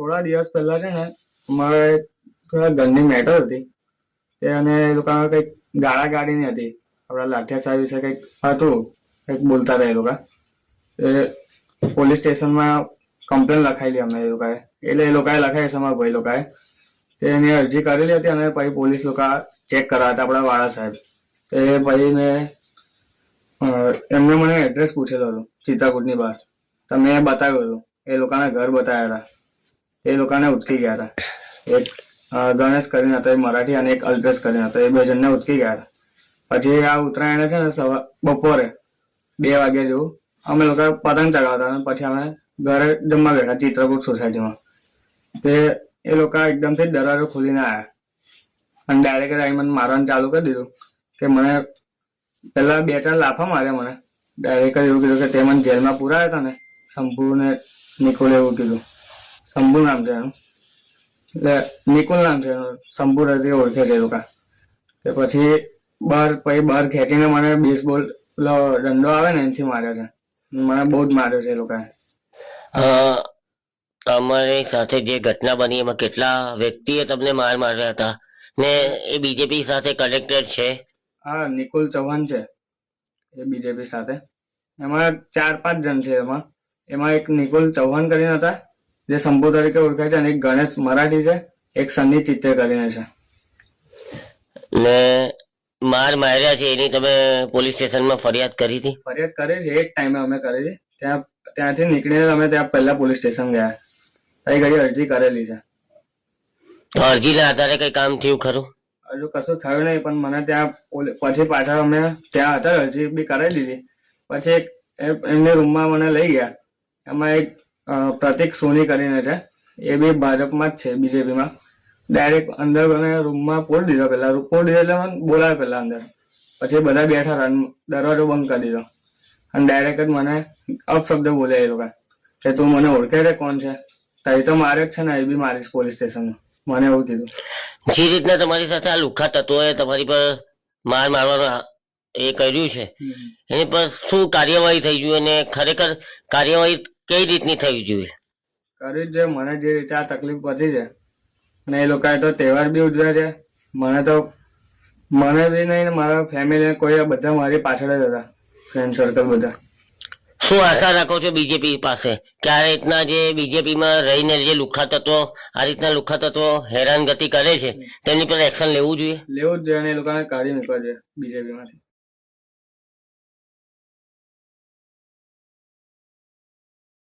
થોડા દિવસ પહેલા છે ને અમારે થોડા ઘરની મેટર હતી તે અને એ લોકોને કંઈક ગાળાગાળીની હતી. આપણા લાઠિયા સાહેબ વિશે કંઈક હતું, કંઈક બોલતા હતા એ લોકો. પોલીસ સ્ટેશનમાં કમ્પ્લેન લખાયેલી અમે એ લોકોએ, એટલે એ લોકોએ લખાવી છે અમારા ભાઈ લોકોએ. એની અરજી કરેલી હતી અને પછી પોલીસ લોકો ચેક કરાવ્યા હતા આપણા વાળા સાહેબ. તે પછી મેં એમને મને એડ્રેસ પૂછેલો હતો ચિત્રકૂટની બહાર, તો મેં બતાવ્યું હતું. એ લોકોના ઘર બતાવ્યા હતા. એ લોકોને ઉચકી ગયા હતા. એક ગણેશ કરીને હતો એ મરાઠી અને એક અલ્પેશ કરીને હતો, એ બે જણને ઉચકી ગયા હતા. પછી આ ઉત્તરાયણ છે ને બપોરે 2 વાગ્યા જેવું અમે લોકો પતંગ ચગાવતા અને પછી અમે ઘરે જમવા બેઠા ચિત્રકૂટ સોસાયટીમાં. તે એ લોકો એકદમથી દરવાજો ખોલીને આવ્યા અને ડાયરેક્ટ આવી મને મારવાનું ચાલુ કરી દીધું. કે મને પેલા 2-4 લાફા માર્યા. મને ડાયરેક્ટ એવું કીધું કે તે મને જેલમાં પુરાયા હતા ને, શંભુ ને નિકુલ એવું કીધું. શંભુ નામ છે એનું, એટલે નિકુલ નામ છે એનું, શંભુ રથી ઓળખે છે એ લોકો. કે પછી બહાર ખેંચીને મને બેસબોલ પેલો દંડો આવે ને એનાથી માર્યો છે. મને બહુ જ માર્યો છે એ લોકોએ. તમારી સાથે જે ઘટના બની એમાં કેટલા વ્યક્તિએ તમને માર માર્યા હતા ને એ બીજેપી સાથે કનેક્ટેડ છે? હા, નિકુલ ચૌહાણ છે એ બીજેપી સાથે. એમાં 4-5 જણ છે. એમાં એક નિકુલ ચૌહાણ કરીને હતા જે શંભુ તરીકે ઓળખાય છે, અને એક ગણેશ મરાઠી છે, એક સન્ની ચિત્તે કરીને છે. ને માર માર્યા છે એની તમે પોલીસ સ્ટેશનમાં ફરિયાદ કરી હતી? ફરિયાદ કરી છે, એક ટાઈમે અમે કરી છે. ત્યાંથી નીકળીને અમે ત્યાં પહેલા પોલીસ સ્ટેશન ગયા. કઈ ઘડી અરજી કરેલી છે. અરજીના આધારે કઈ કામ થયું ખરું? હજુ કશું થયું નહીં, પણ મને ત્યાં પછી પાછળ અમે ત્યાં હતા, અરજી બી કરાવી લીધી. પછી એમની રૂમમાં મને લઈ ગયા. એમાં એક પ્રતિક સોની કરીને છે, એ બી ભાજપમાં જ છે, બીજેપીમાં. ડાયરેક્ટ અંદર મને રૂમમાં પોડ દીધો. એટલે મને બોલાવે પેલા અંદર. પછી બધા બેઠા હતા, દરવાજો બંધ કરી દીધો અને ડાયરેક્ટ જ મને અપશબ્દ બોલ્યા એ લોકો કે તું મને ઓળખે છે કોણ છે? તારી તો મારે જ છે ને, એ બી મારીશ પોલીસ સ્ટેશનમાં, મને એવું કીધું. જે રીતના તમારી સાથે આ લુખ્ખા તત્વોએ તમારી પર માર મારવાનું એ કર્યું છે એની પર શું કાર્યવાહી થઈ જોઈએ અને ખરેખર કાર્યવાહી કઈ રીતની થવી જોઈએ? કરી છે મને જે રીતે આ તકલીફ પહોંચી છે, અને એ લોકોએ તો તહેવાર બી ઉજવ્યા છે. મને બી નહીં, મારા ફેમિલી કોઈ બધા મારી પાછળ જ હતા, ફ્રેન્ડ સર્કલ બધા. શું આશા રાખો છો બીજેપી પાસે કે આ રીતના જે બીજેપીમાં રહીને જે લુખ્ખા તત્વો આ રીતના લુખ્ખા તત્વો હેરાનગતિ કરે છે તેમની પર એક્શન લેવું જોઈએ? લેવું જ જોઈએ અને એ લોકોને કાઢી મૂકવા જોઈએ બીજેપીમાંથી.